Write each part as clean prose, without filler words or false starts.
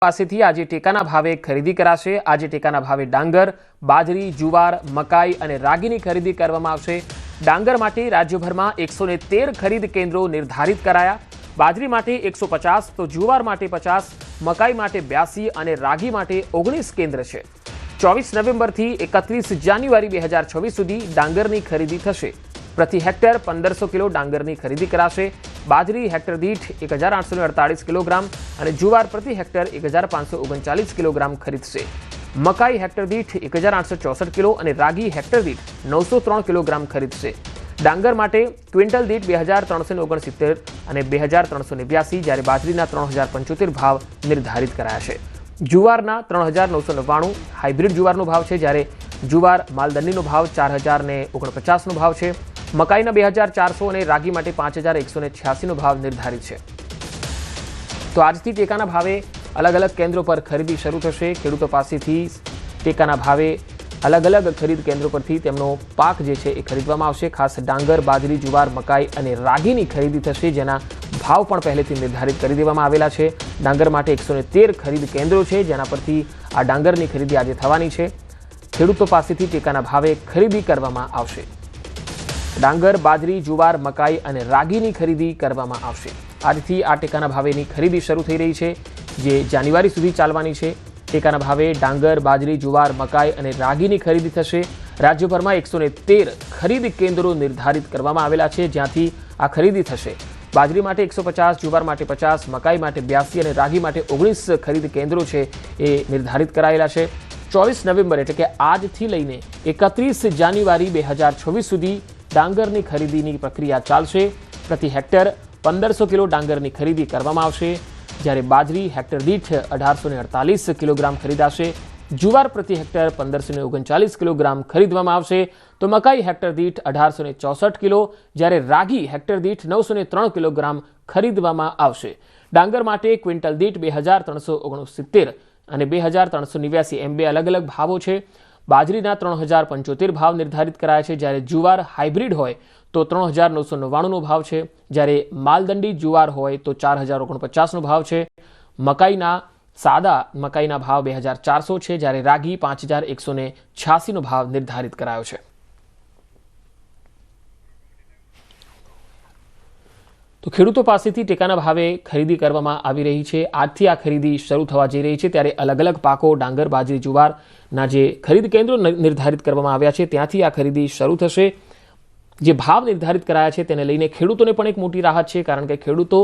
પાસેથી આજે ટેકાના ભાવે ખરીદી કરાશે। આજે ટેકાના ભાવે ડાંગર, બાજરી, જુવાર, મકાઈ અને રાગીની ખરીદી કરવામાં આવશે। ડાંગર માટે રાજ્યભરમાં 113 ખરીદ કેન્દ્રો નિર્ધારિત કરાયા। બાજરી માટે 150 તો જુવાર માટે 50, મકાઈ માટે 82 અને રાગી માટે 19 કેન્દ્ર છે। 24 નવેમ્બરથી 31 જાન્યુઆરી 2026 સુધી ડાંગરની ખરીદી થશે। प्रति हेक्टर 1500 किलो डांगरनी खरीदी कराशे। बाजरी हेक्टर दीठ 1848 किलोग्राम और जुवार प्रति हेक्टर 1539 किलोग्राम खरीदशे। मकाई हेक्टर दीठ 1864 किलो और रागी हेक्टर दीठ 903 किलोग्राम खरीदशे। डांगर माटे क्विंटल दीठ 2369 और 2382, ज्यारे बाजरीना 3075 भाव निर्धारित कराया छे। जुवारना 3999 हाइब्रिड जुवारनो भाव है, ज्यारे जुवार मालदंडीनो भाव 4049 भाव है। मकाईना 2400 और रागी माटे 5186 भाव निर्धारित है। तो आजथी टेकाना भावे अलग अलग केन्द्रों पर खरीदी शुरू थशे। खेडूतो पासेथी टेकाना भावे अलग अलग खरीद केन्द्रों परथी तेमनो पाक जे छे ए खरीदवामां आवशे। खास डांगर, बाजरी, जुवार, मकाई अने रागीनी खरीदी थशे, जेना भाव पण पहेलेथी निर्धारित करी देवामां आवेला छे। डांगर माटे 113 खरीद केन्द्रो छे, जेना परथी आ डांगरनी खरीदी आजे थवानी छे। खेडूतो पासेथी टेकाना भावे खरीदी करवामां आवशे। डांगर, बाजरी, जुवार, मकाई और रागीनी खरीदी करवामां आवशे। आजथी आ टेकाना भावेनी खरीदी शुरू थई रही है, जे जान्युआरी सुधी चालवानी छे। टेकाना भावे डांगर, बाजरी, जुवार, मकाई और रागीनी खरीदी थशे। राज्यभर में 113 खरीद केन्द्रों निर्धारित करवामां आवेला छे, ज्यांथी आ खरीदी थशे। बाजरी माटे 150, जुवार माटे 50, मकाई माटे 82 और रागी माटे 19 खरीद केन्द्रों छे ए निर्धारित करायेला छे। 24 नवेम्बर एटले के आजथी लईने 31 जान्युआरी 2026 सुधी डांगरनी खरीदीनी प्रक्रिया चालशे। प्रति हेक्टर 1500 किलो डांगरनी खरीदी करवामां आवशे, ज्यारे बाजरी हेक्टर दीठ 1848 किलोग्राम खरीदाशे। जुवार प्रति हेक्टर 1539 किलोग्राम खरीदवामां आवशे, तो मकाई हेक्टर दीठ 1864 किलो, ज्यारे रागी हेक्टर दीठ 903 किलोग्राम खरीदवामां आवशे। डांगर माटे क्विंटल दीठ 2369 અને 2389 એમ બે अलग अलग भावों છે। बाजरीना 3075 भाव निर्धारित कराया है, ज्यारे जुवार हाइब्रिड होय तो 3999 भाव है, ज्यारे मालदंडी जुवार होय तो 4049 भाव है। मकाईना सादा मकाईना भाव 2400 है, ज्यारे रागी 5186 भाव निर्धारित करायो है। तो खेडूतो पासेथी टेकाना भावे खरीदी करवामां आवी रही है। आजथी आ खरीदी शुरू थवा जई रही है, त्यारे अलग अलग पाको डांगर, बाजरी, जुवारना जे खरीद केन्द्रो निर्धारित करवामां आव्या छे त्यांथी आ खरीदी शुरू थशे। जे भाव निर्धारित कराया छे तेने लईने खेडूतोने पण एक मोटी राहत छे, कारण के खेडूतो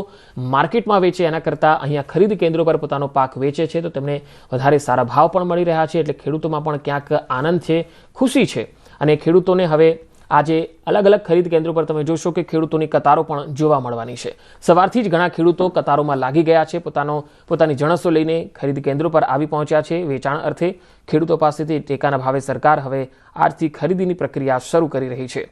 मार्केटमां वेचे एना करता अहींया खरीद केन्द्रो पर पोतानो पाक वेचे छे तो तेमने वधारे सारा भाव पण मळी रह्या छे। एटले खेडूतोमां पण क्यांक आनंद छे, खुशी छे। अने खेडूतोने हवे આજે अलग अलग खरीद केन्द्रों पर તમે જોશો કે ખેડૂતોની કતારો પણ જોવા મળવાની છે। સવારથી જ ઘણા ખેડૂતો કતારોમાં લાગી ગયા છે। પોતાની જણસો લઈને ખરીદ કેન્દ્રો પર આવી પહોંચ્યા છે। વેચાણ અર્થે ખેડૂતો પાસેથી ટેકાના ભાવે સરકાર હવે આજથી ખરીદીની પ્રક્રિયા શરૂ કરી રહી છે।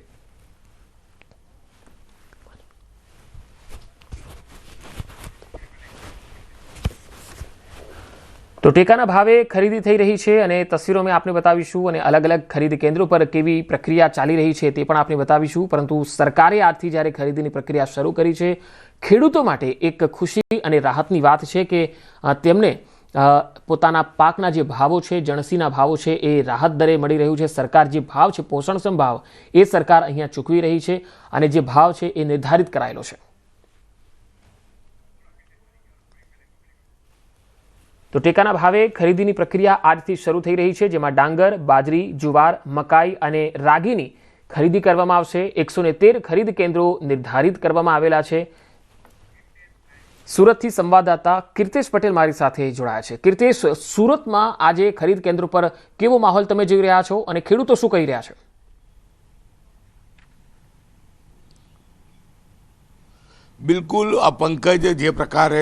तो टेकाना भावे खरीदी थई रही है और तस्वीरों में आपने बतावीशुं और अलग अलग खरीद केन्द्रों पर केवी प्रक्रिया चाली रही है ते पण आपने बतावीशुं। परंतु सरकारे आजथी ज्यारे खरीदीनी प्रक्रिया शुरू करी है, खेडूतो माटे एक खुशी और राहतनी वात है कि तेमने पोताना पाकना जे भावो छे, जणसीना भावो छे ए राहत दरे मळी रह्युं छे। सरकार जे भाव छे पोषणक्षम भाव ए सरकार अहींया चूकवी रही है और जे भाव छे ए निर्धारित करायेलो छे। तो टेकाना भावे खरीदीनी प्रक्रिया आजथी शुरू थई रही है, जेमां डांगर, बाजरी, जुवार, मकाई अने रागीनी खरीदी करवामां आवशे। 113 खरीद केन्द्रो निर्धारित करवामां आवेला छे। सूरतथी संवाददाता कीर्तेश पटेल मारी साथे जोड़ाया छे। कीर्तेश, सूरतमां आजे खरीद केन्द्रो पर केवो माहोल तमे जोई रह्या छो अने खेडूतो शुं कही रह्या छे? बिल्कुल पंकज, जे प्रकारे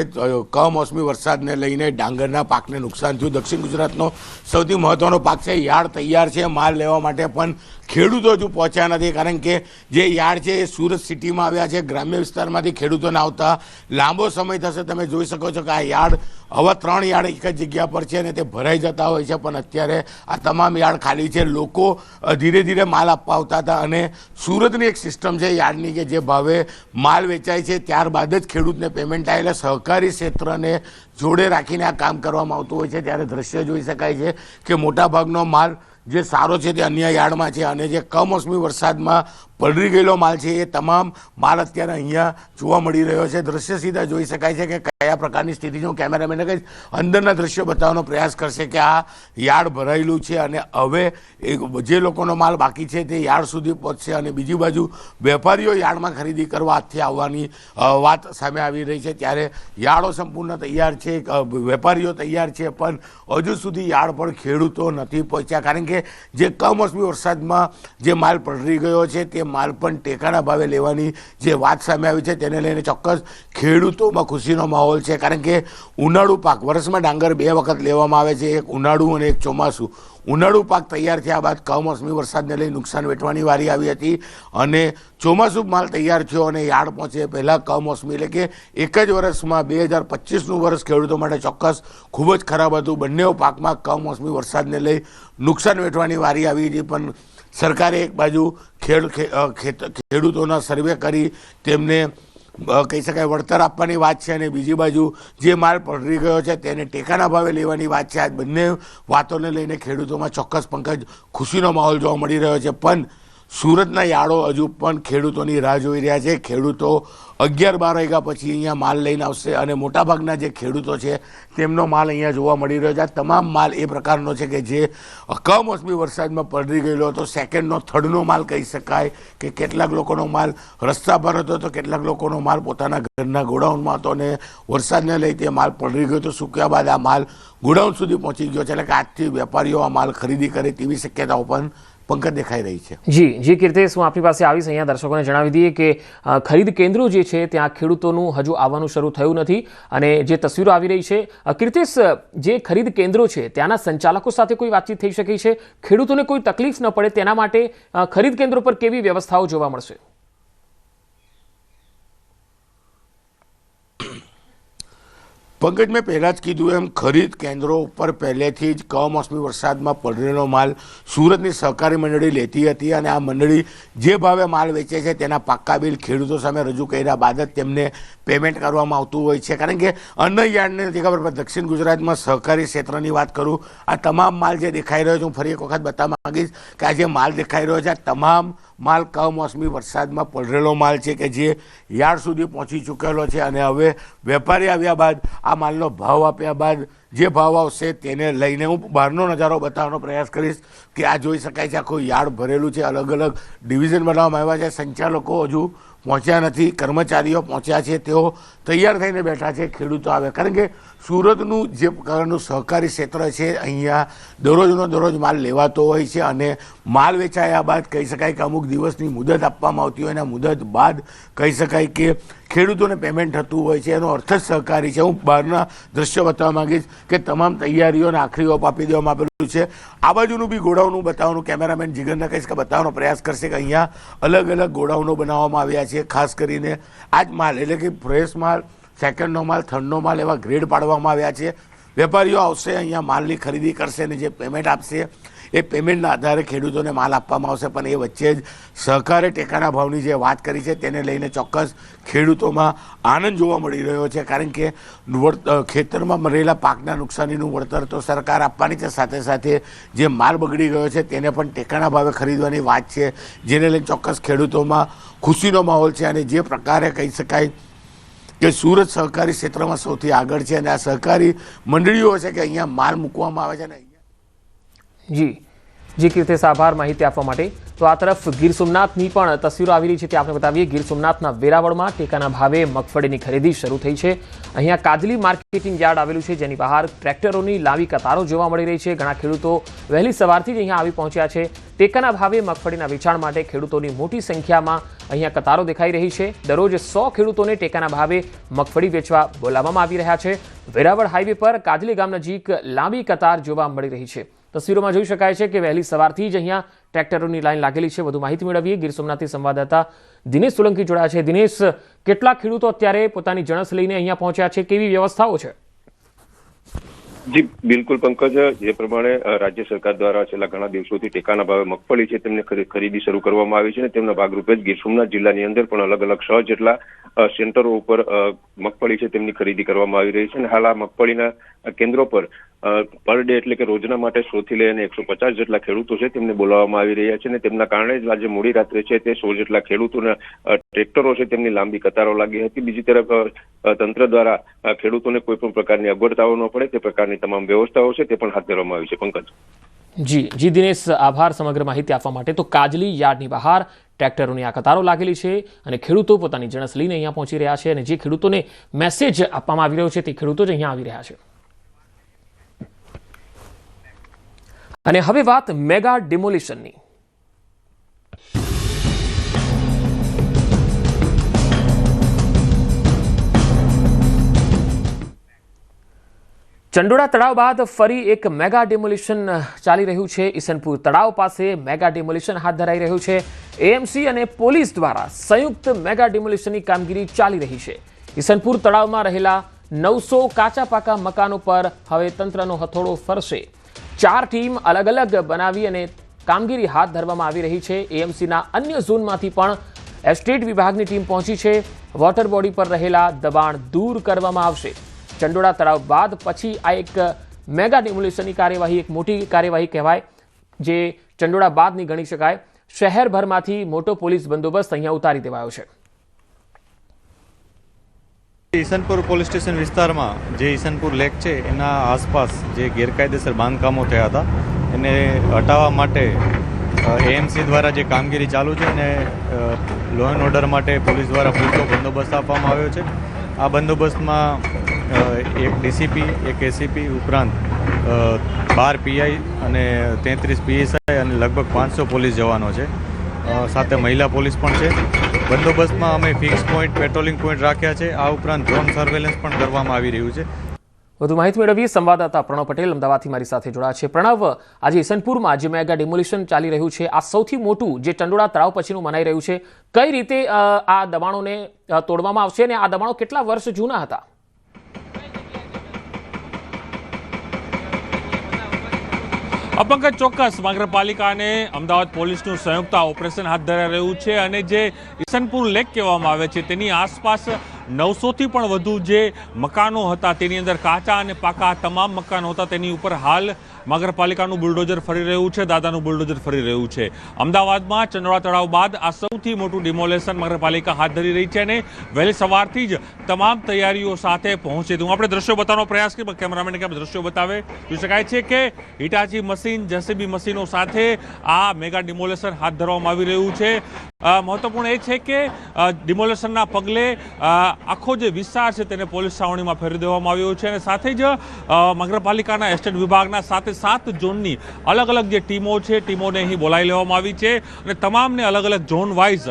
कमोसमी वरसाद ने लईने डांगरना पाकने नुकसान थयुं। दक्षिण गुजरातनो सौथी महत्वनो पाक छे। यार्ड तैयार छे, माल लेवा माटे पण खेडूतो हजू पहोंच्या नथी, कारण के जे यार्ड छे ए सूरत सिटीमां आव्या छे। ग्राम्य विस्तारमांथी खेडूतोने आवता लांबो समय थशे। तमे जोई शको छो के आ यार्ड આવા 3 યાર્ડ એક જ જગ્યા પર છે અને તે ભરાઈ જતા હોય છે, પણ અત્યારે આ તમામ યાર્ડ ખાલી છે. લોકો ધીરે ધીરે માલ આપવા આવતા હતા અને સુરતની એક સિસ્ટમ છે યાર્ડની કે જે ભાવે માલ વેચાય છે ત્યારબાદ જ ખેડૂતને પેમેન્ટ થાય. એટલે સહકારી ક્ષેત્રને જોડે રાખીને આ કામ કરવામાં આવતું હોય છે. ત્યારે દ્રશ્ય જોઈ શકાય છે કે મોટાભાગનો માલ જે સારો છે તે અન્ય યાર્ડમાં છે અને જે કમોસમી વરસાદમાં પલળી ગયેલો માલ છે એ તમામ માલ અત્યારે અહીંયા જોવા મળી રહ્યો છે. દ્રશ્ય સીધા જોઈ શકાય છે કે કયા પ્રકારની સ્થિતિ છે. હું કેમેરામેનને કહીશ અંદરના દ્રશ્યો બતાવવાનો પ્રયાસ કરશે કે આ યાર્ડ ભરાયેલું છે અને હવે જે લોકોનો માલ બાકી છે તે યાર્ડ સુધી પહોંચશે. અને બીજી બાજુ વેપારીઓ યાર્ડમાં ખરીદી કરવા હાથથી આવવાની વાત સામે આવી રહી છે. ત્યારે યાર્ડો સંપૂર્ણ તૈયાર છે, વેપારીઓ તૈયાર છે, પણ હજુ સુધી યાર્ડ પર ખેડૂતો નથી પહોંચ્યા. કારણ કે જે કમોસમી વરસાદમાં જે માલ પલળી ગયો છે તે માલ પણ ટેકાના ભાવે લેવાની જે વાત સામે આવી છે તેને લઈને ચોક્કસ ખેડૂતોમાં ખુશીનો માહોલ છે. કારણ કે ઉનાળુ પાક વર્ષમાં ડાંગર 2 વખત લેવામાં આવે છે, એક ઉનાળુ અને એક ચોમાસું. ઉનાળુ પાક તૈયાર થયા બાદ કમોસમી વરસાદને લઈ નુકસાન વેઠવાની વારી આવી હતી અને ચોમાસું માલ તૈયાર થયો અને યાર્ડ પહોંચે પહેલાં કમોસમી એટલે કે એક જ વર્ષમાં 2025નું વર્ષ ખેડૂતો માટે ચોક્કસ ખૂબ જ ખરાબ હતું. બંને પાકમાં કમોસમી વરસાદને લઈ નુકસાન વેઠવાની વારી આવી હતી, પણ સરકારે એક બાજુ ખેડૂતોના સર્વે કરી તેમને કહી શકાય વળતર આપવાની વાત છે અને બીજી બાજુ જે માલ પલળી ગયો છે તેને ટેકાના ભાવે લેવાની વાત છે. આ બંને વાતોને લઈને ખેડૂતોમાં ચોક્કસ પંકજ ખુશીનો માહોલ જોવા મળી રહ્યો છે. પણ સુરતના યાર્ડો હજુ પણ ખેડૂતોની રાહ જોઈ રહ્યા છે. ખેડૂતો 11-12 વાગ્યા પછી અહીંયા માલ લઈને આવશે અને મોટાભાગના જે ખેડૂતો છે તેમનો માલ અહીંયા જોવા મળી રહ્યો છે. આ તમામ માલ એ પ્રકારનો છે કે જે કમોસમી વરસાદમાં પલળી ગયેલો હતો. સેકન્ડનો થર્ડનો માલ કહી શકાય કે કેટલાક લોકોનો માલ રસ્તા પર હતો તો કેટલાક લોકોનો માલ પોતાના ઘરના ગોડાઉનમાં હતો અને વરસાદને લઈ તે માલ પલળી ગયો તો સૂક્યા બાદ આ માલ ગોડાઉન સુધી પહોંચી ગયો છે. એટલે કે આજથી વેપારીઓ આ માલ ખરીદી કરે તેવી શક્યતાઓ પણ પંકજ દેખાઈ રહી છે. જી કીર્તેશ, હું આપની પાસે આવીશ. અહીંયા દર્શકોને જણાવી દઈએ કે ખરીદ કેન્દ્રો જે છે ત્યાં ખેડૂતોનું હજુ આવવાનું શરૂ થયું નથી અને જે તસવીરો આવી રહી છે કીર્તેશ, જે ખરીદ કેન્દ્રો છે ત્યાંના સંચાલકો સાથે કોઈ વાતચીત થઈ શકી છે? ખેડૂતોને કોઈ તકલીફ ન પડે તેના માટે ખરીદ કેન્દ્રો પર કેવી વ્યવસ્થાઓ જોવા મળશે? પંકજ, મેં પહેલાં જ કીધું એમ ખરીદ કેન્દ્રો ઉપર પહેલેથી જ કમોસમી વરસાદમાં પલળેલો માલ સુરતની સહકારી મંડળી લેતી હતી અને આ મંડળી જે ભાવે માલ વેચે છે તેના પાક્કા બિલ ખેડૂતો સામે રજૂ કર્યા બાદ જ તેમને પેમેન્ટ કરવામાં આવતું હોય છે. કારણ કે અન્ય યાર્ડને નથી ખબર, પણ દક્ષિણ ગુજરાતમાં સહકારી ક્ષેત્રની વાત કરું, આ તમામ માલ જે દેખાઈ રહ્યો છે, હું ફરી એક વખત બતાવવા માંગીશ કે આ જે માલ દેખાઈ રહ્યો છે આ તમામ માલ કમોસમી વરસાદમાં પલળેલો માલ છે કે જે યાર્ડ સુધી પહોંચી ચૂકેલો છે અને હવે વેપારી આવ્યા બાદ આ માલનો ભાવ આપ્યા બાદ જે ભાવ આવશે તેને લઈને હું બહારનો નજારો બતાવવાનો પ્રયાસ કરીશ કે આ જોઈ શકાય છે આખું યાર્ડ ભરેલું છે. અલગ અલગ ડિવિઝન બનાવવામાં આવ્યા છે. સંચાલકો હજુ પહોંચ્યા નથી, કર્મચારીઓ પહોંચ્યા છે, તેઓ તૈયાર થઈને બેઠા છે ખેડૂતો આવે. કારણ કે સુરતનું જે પ્રકારનું સહકારી ક્ષેત્ર છે અહીંયા દરરોજનો દરરોજ માલ લેવાતો હોય છે અને માલ વેચાયા બાદ કહી શકાય કે અમુક દિવસની મુદત આપવામાં આવતી હોય અને મુદત બાદ કહી શકાય કે ખેડૂતોને પેમેન્ટ થતું હોય છે. એનો અર્થ જ સહકારી છે. હું બહારના દ્રશ્યો બતાવવા માંગીશ કે તમામ તૈયારીઓને આખરી ઓપ આપી દેવામાં આવેલું છે. આ બાજુનું બી ગોડાઉનું બતાવવાનું કેમેરામેન જીગરને કહીશ કે બતાવવાનો પ્રયાસ કરશે કે અહીંયા અલગ અલગ ગોડાઉનો બનાવવામાં આવ્યા છે. ખાસ કરીને આ જ માલ એટલે કે ફ્રેશ માલ, સેકન્ડનો માલ, થર્ડનો માલ એવા ગ્રેડ પાડવામાં આવ્યા છે. વેપારીઓ આવશે અહીંયા માલની ખરીદી કરશે અને જે પેમેન્ટ આપશે એ પેમેન્ટના આધારે ખેડૂતોને માલ આપવામાં આવશે. પણ એ વચ્ચે જ સરકારે ટેકાના ભાવની જે વાત કરી છે તેને લઈને ચોક્કસ ખેડૂતોમાં આનંદ જોવા મળી રહ્યો છે. કારણ કે ખેતરમાં મરેલા પાકના નુકસાનીનું વળતર તો સરકાર આપવાની છે, સાથે સાથે જે માલ બગડી ગયો છે તેને પણ ટેકાના ભાવે ખરીદવાની વાત છે, જેને લઈને ચોક્કસ ખેડૂતોમાં ખુશીનો માહોલ છે. અને જે પ્રકારે કહી શકાય કે સુરત સહકારી ક્ષેત્રમાં સૌથી આગળ છે અને આ સહકારી મંડળીઓ છે કે અહીંયા માલ મૂકવામાં આવે છે ને જી કીર્તેશ, આભાર માહિતી આપવા માટે. તો આ તરફ ગીર સોમનાથની પણ તસવીરો આવી રહી છે તે આપણે બતાવીએ. ગીર સોમનાથના વેરાવળમાં ટેકાના ભાવે મગફળીની ખરીદી શરૂ થઈ છે. અહીંયા કાજલી માર્કેટિંગ યાર્ડ આવેલું છે જેની બહાર ટ્રેક્ટરોની લાંબી કતારો જોવા મળી રહી છે. ઘણા ખેડૂતો વહેલી સવારથી જ અહીંયા આવી પહોંચ્યા છે. ટેકાના ભાવે મગફળીના વેચાણ માટે ખેડૂતોની મોટી સંખ્યામાં અહીંયા કતારો દેખાઈ રહી છે. દરરોજ 100 ખેડૂતોને ટેકાના ભાવે મગફળી વેચવા બોલાવવામાં આવી રહ્યા છે. વેરાવળ હાઈવે પર કાજલી ગામ નજીક લાંબી કતાર જોવા મળી રહી છે. તસવીરોમાં જોઈ શકાય છે કે વહેલી સવારથી જ અહીંયા ટ્રેક્ટરોની લાઈન લાગેલી છે. વધુ માહિતી મેળવીએ. ગીર સોમનાથથી સંવાદદાતા દિનેશ સોલંકી જોડાયા છે. દિનેશ, કેટલા ખેડૂતો અત્યારે પોતાની જણસ લઈને અહીંયા પહોંચ્યા છે? કેવી વ્યવસ્થાઓ છે? જી બિલકુલ પંકજ, જે પ્રમાણે રાજ્ય સરકાર દ્વારા છેલ્લા ઘણા દિવસોથી ટેકાના ભાવે મગફળી છે તેમને ખરીદી શરૂ કરવામાં આવી છે અને તેમના ભાગરૂપે જ ગીર સોમનાથ જિલ્લાની અંદર પણ અલગ અલગ 6 જેટલા સેન્ટરો ઉપર મગફળી છે તેમની ખરીદી કરવામાં આવી રહી છે અને હાલ આ મગફળીના કેન્દ્રો પર પર ડે એટલે કે રોજના માટે 100 થી લઈને 150 જેટલા ખેડૂતો છે તેમને બોલાવવામાં આવી રહ્યા છે અને તેમના કારણે જ આજે મોડી રાત્રે છે તે 100 જેટલા ખેડૂતોના ટ્રેક્ટરો છે તેમની લાંબી કતારો લાગી હતી. બીજી તરફ તંત્ર દ્વારા ખેડૂતોને કોઈ પણ પ્રકારની અગવડતાઓ ન પડે તે પ્રકારની તમામ વ્યવસ્થાઓ છે તે પણ હાથ ધરવામાં આવી છે. પંકજ. જી દિનેશ, આભાર સમગ્ર માહિતી આપવા માટે. તો કાજલી યાર્ડની બહાર ટ્રેક્ટરોની આ કતારો લાગેલી છે અને ખેડૂતો પોતાની જણસ લઈને અહીંયા પહોંચી રહ્યા છે અને જે ખેડૂતોને મેસેજ આપવામાં આવી રહ્યો છે તે ખેડૂતો જ અહીંયા આવી રહ્યા છે. અને હવે વાત મેગા ડિમોલિશનની. ચંડોળા તળાવ બાદ ફરી એક મેગા ડિમોલિશન ચાલી રહ્યું છે. ઈસનપુર તળાવ પાસે મેગા ડિમોલિશન હાથ ધરાઈ રહ્યું છે. એએમસી અને પોલીસ દ્વારા સંયુક્ત મેગા ડિમોલિશનની કામગીરી ચાલી રહી છે. ઈસનપુર તળાવમાં રહેલા 900 કાચા પાકા મકાનો પર હવે તંત્રનો હથોડો ફરશે. 4 ટીમ અલગ અલગ બનાવી અને કામગીરી હાથ ધરવામાં આવી રહી છે. એએમસીના અન્ય ઝોનમાંથી પણ એસ્ટેટ વિભાગની ટીમ પહોંચી છે. વોટર બોડી પર રહેલા દબાણ દૂર કરવામાં આવશે. ચંડોળા તળાવ બાદ પછી આ એક મેગા ડિમોલિશનની કાર્યવાહી એક મોટી કાર્યવાહી કહેવાય જે ચંડોળા બાદની ગણી શકાય. શહેરભરમાંથી મોટો પોલીસ બંદોબસ્ત અહીંયા ઉતારી દેવાયો છે. ઈસનપુર પોલીસ સ્ટેશન વિસ્તારમાં જે ઈસનપુર લેક છે એના આસપાસ જે ગેરકાયદેસર બાંધકામો થયા હતા એને હટાવવા માટે એએમસી દ્વારા જે કામગીરી ચાલુ છે અને લો એન્ડ ઓર્ડર માટે પોલીસ દ્વારા પૂરતો બંદોબસ્ત આપવામાં આવ્યો છે. આ બંદોબસ્તમાં એક ડીસીપી, એક એસીપી ઉપરાંત 12 પીઆઈ અને 33 પીએસઆઈ અને લગભગ 500 પોલીસ જવાનો છે. સાથે મહિલા પોલીસ પણ છે. બંદોબસ્તમાં અમે ફિક્સ પોઈન્ટ, પેટ્રોલિંગ પોઈન્ટ રાખ્યા છે. આ ઉપરાંત ડ્રોન સર્વેલન્સ પણ કરવામાં આવી રહ્યું છે. વધુ માહિતી મેળવીએ સંવાદદાતા પ્રણવ પટેલ અમદાવાદથી મારી સાથે જોડાયા છે. પ્રણવ, આજે ઈસનપુરમાં જે મેગા ડિમોલિશન ચાલી રહ્યું છે આ સૌથી મોટું જે ચંડોળા તળાવ પછીનું મનાઈ રહ્યું છે, કઈ રીતે આ દબાણોને તોડવામાં આવશે અને આ દબાણો કેટલા વર્ષ જૂના હતા? પંકજ, ચોક્કસ મહાનગરપાલિકા અને અમદાવાદ પોલીસનું સંયુક્ત ઓપરેશન હાથ ધરાઈ રહ્યું છે અને જે ઈસનપુર લેક કહેવામાં આવે છે તેની આસપાસ 900થી પણ વધુ જે મકાનો હતા તેની અંદર કાચા અને પાકા તમામ મકાનો હતા તેની ઉપર હાલ મહાનગરપાલિકાનું બુલડોઝર ફરી રહ્યું છે, દાદાનું બુલડોઝર ફરી રહ્યું છે. અમદાવાદમાં ચંડોળા તળાવ બાદ આ સૌથી મોટું ડિમોલેશન મહાનગરપાલિકા હાથ ધરી રહી છે અને વહેલી સવારથી જ તમામ તૈયારીઓ સાથે પહોંચે. હું આપણે દ્રશ્યો બતાવવાનો પ્રયાસ કરીએ, કેમેરામેન કે દ્રશ્યો બતાવે. જોઈ શકાય છે કે હિટાચી મશીન, જેસીબી મશીનો સાથે આ મેગા ડિમોલેશન હાથ ધરવામાં આવી રહ્યું છે. મહત્વપૂર્ણ એ છે કે ડિમોલેશનના પગલે આખો જે વિસ્તાર છે તેને પોલીસ છાવણીમાં ફેરવી દેવામાં આવ્યો છે અને સાથે જ મહાનગરપાલિકાના એસ્ટેટ વિભાગના સાથે 7 ઝોનની અલગ અલગ જે ટીમો છે ટીમોને અહીં બોલાવી લેવામાં આવી છે અને તમામને અલગ અલગ ઝોન વાઇઝ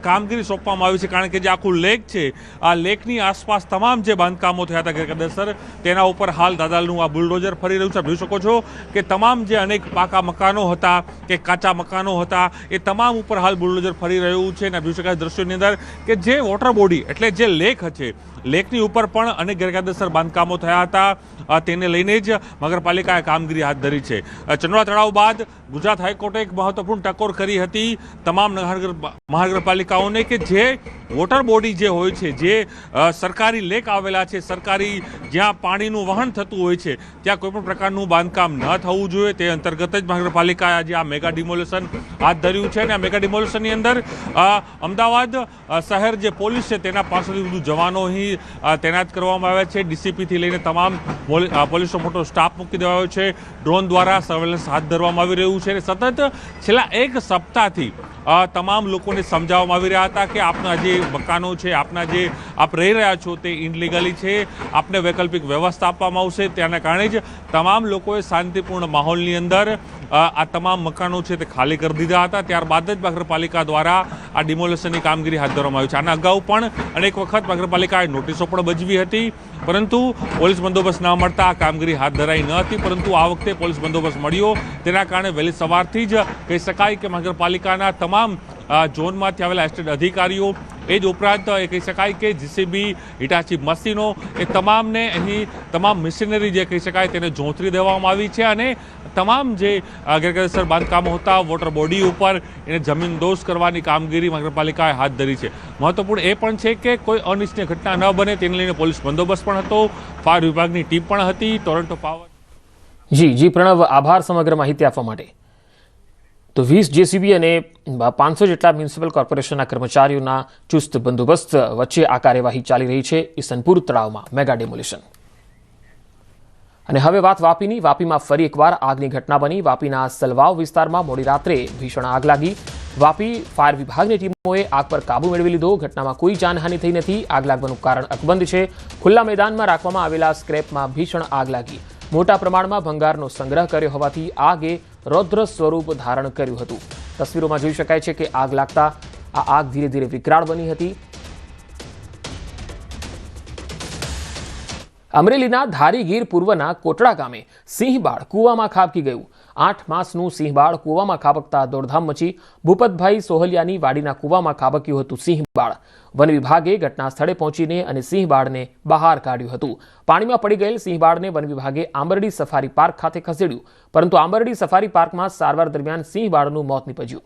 કામગીરી સોંપવામાં આવી છે. કારણ કે જે આખું લેક છે આ લેકની આસપાસ તમામ જે બાંધકામો થયા હતા ગેરકાયદેસર તેના ઉપર હાલ દાદાનું આ બુલડોઝર ફરી રહ્યું છે. જોઈ શકો છો કે તમામ જે અનેક પાકા મકાનો હતા કે કાચા મકાનો હતા એ તમામ ઉપર હાલ બુલડોઝર ફરી રહ્યું છે અને જોઈ શકાય દ્રશ્યોની અંદર કે જે વોટર બોડી એટલે જે લેક છે લેકની ઉપર પણ અનેક ગેરકાયદેસર બાંધકામો થયા હતા તેને લઈને જ મહાનગરપાલિકાએ કામગીરી હાથ ધરી છે. ચંડોળા તળાવ બાદ ગુજરાત હાઈકોર્ટે એક મહત્વપૂર્ણ ટકોર કરી હતી તમામ મહાનગરપાલિકાઓને કે જે વોટર બોડી જે હોય છે, જે સરકારી લેક આવેલા છે, સરકારી જ્યાં પાણીનું વહન થતું હોય છે ત્યાં કોઈપણ પ્રકારનું બાંધકામ ન થવું જોઈએ. તે અંતર્ગત જ મહાનગરપાલિકાએ આજે આ મેગા ડિમોલેશન હાથ ધર્યું છે અને આ મેગા ડિમોલેશનની અંદર અમદાવાદ શહેર જે પોલીસ છે તેના પાસેથી વધુ જવાનો અહીં તૈનાત કરવામાં આવ્યા છે. ડીસીપીથી લઈને તમામ પોલીસનો મોટો સ્ટાફ મૂકી દેવાયો છે. ડ્રોન દ્વારા સર્વેલન્સ હાથ ધરવામાં આવી રહ્યું છે અને સતત છેલ્લા 1 સપ્તાહથી તમામ લોકોને સમજાવવામાં આવી રહ્યા હતા કે આપના જે મકાનો છે, આપના જે આપ રહી રહ્યા છો તે ઇનલીગલી છે, આપને વૈકલ્પિક વ્યવસ્થા આપવામાં આવશે. તેના કારણે જ તમામ લોકોએ શાંતિપૂર્ણ માહોલની અંદર આ તમામ મકાનો છે તે ખાલી કરી દીધા હતા. ત્યારબાદ જ મહાનગરપાલિકા દ્વારા આ ડિમોલેશનની કામગીરી હાથ ધરવામાં આવી છે. આના અગાઉ પણ અનેક વખત મહાનગરપાલિકાએ નોટિસો પણ બજવી હતી પરંતુ પોલીસ બંદોબસ્ત ન મળતા આ કામગીરી હાથ ધરાઈ ન હતી. પરંતુ આ વખતે પોલીસ બંદોબસ્ત મળ્યો તેના કારણે વહેલી સવારથી જ કહી શકાય કે મહાનગરપાલિકાના તમામ ઝોનમાંથી આવેલા એસ્ટેટ અધિકારીઓ, એ જ ઉપરાંત એ કહી શકાય કે જીસીબી, હિટાચી મશીનો, એ તમામને અહીં તમામ મશીનરી જે કહી શકાય તેને જોતરી દેવામાં આવી છે અને તમામ જે ગેરકાયદેસર બાંધકામો હતા વોટર બોડી ઉપર એને જમીનદોસ્ત કરવાની કામગીરી નગરપાલિકાએ હાથ ધરી છે. મહત્વપૂર્ણ એ પણ છે કે કોઈ અનિચ્છનીય ઘટના ન બને તેને લઈને પોલીસ બંદોબસ્ત પણ હતો, ફાયર વિભાગની ટીમ પણ હતી, ટોરન્ટો પાવર. જી પ્રણવ, આભાર સમગ્ર માહિતી આપવા માટે. તો 20 જેસીબી અને 500 જેટલા મ્યુનિસિપલ કોર્પોરેશનના કર્મચારીઓના ચુસ્ત બંદોબસ્ત વચ્ચે આ કાર્યવાહી ચાલી રહી છે ઈસનપુર તળાવમાં મેગા ડેમોલિશન. અને હવે વાત વાપીની. વાપીમાં ફરી એકવાર આગની ઘટના બની. વાપીના સલવાવ વિસ્તારમાં મોડી રાત્રે ભીષણ આગ લાગી. વાપી ફાયર વિભાગની ટીમોએ આગ પર કાબુ મેળવી લીધો. ઘટનામાં કોઈ જાનહાનિ થઈ નથી. આગ લાગવાનું કારણ અકબંધ છે. ખુલ્લા મેદાનમાં રાખવામાં આવેલા સ્ક્રેપમાં ભીષણ આગ લાગી. મોટા પ્રમાણમાં ભંગારનો સંગ્રહ કર્યો હોવાથી આગે રૌદ્ર સ્વરૂપ ધારણ કર્યું હતું. તસવીરોમાં જોઈ શકાય છે કે આગ લાગતા આ આગ ધીરે ધીરે વિકરાળ બની હતી. અમરેલીના ધારીગીર પૂર્વના કોટડા ગામે સિંહબાળ કૂવામાં ખાબકી ગયું. 8 માસનું સિંહબાળ કૂવામાં ખાબકતા દોડધામ મચી. ભૂપતભાઈ સોહલિયાની વાડીના કૂવામાં ખાબક્યું હતું સિંહબાળ. વન વિભાગે ઘટના સ્થળે પહોંચીને અને સિંહબાળને બહાર કાઢ્યું હતું. પાણીમાં પડી ગયેલ સિંહબાળને વન વિભાગે આંબરડી સફારી પાર્ક ખાતે ખસેડ્યું, પરંતુ આંબરડી સફારી પાર્કમાં સારવાર દરમિયાન સિંહબાળનું મોત નીપજ્યું.